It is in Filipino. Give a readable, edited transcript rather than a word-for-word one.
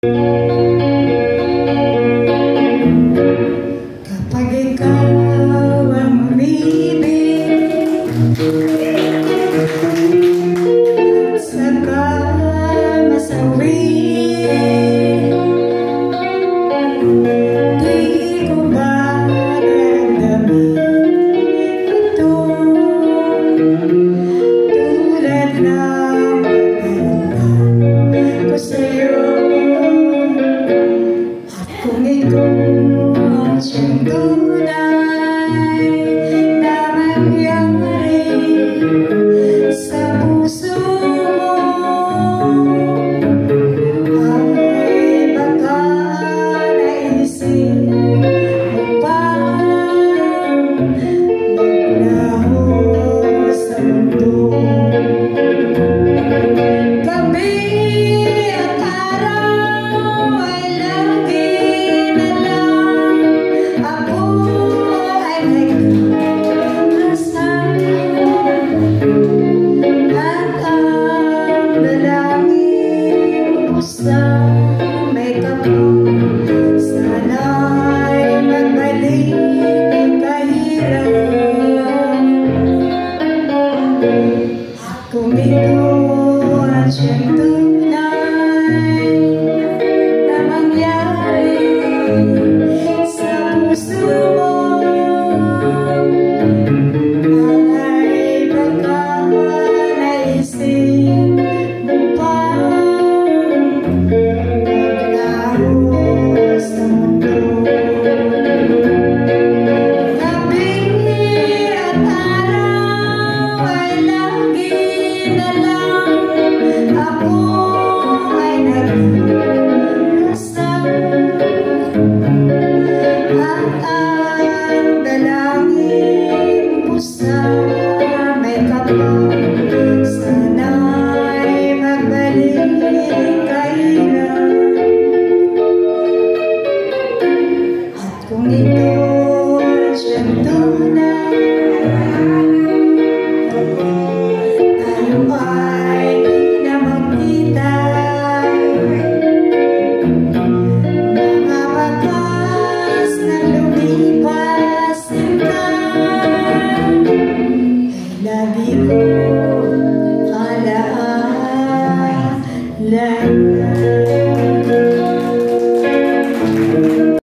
Kapag ikaw ang umibig, saka masawi, di ko maramdamin ito tulad ng naramdaman ko sa'yo. At kung ikaw ang siyang tunay na mangyari sa puso mo, ay baka naisip mo bang maglaho sa mundo? Gabi at araw ay lagi na lang ako ay nagdarasal, at ang dalangin ko sa may kapal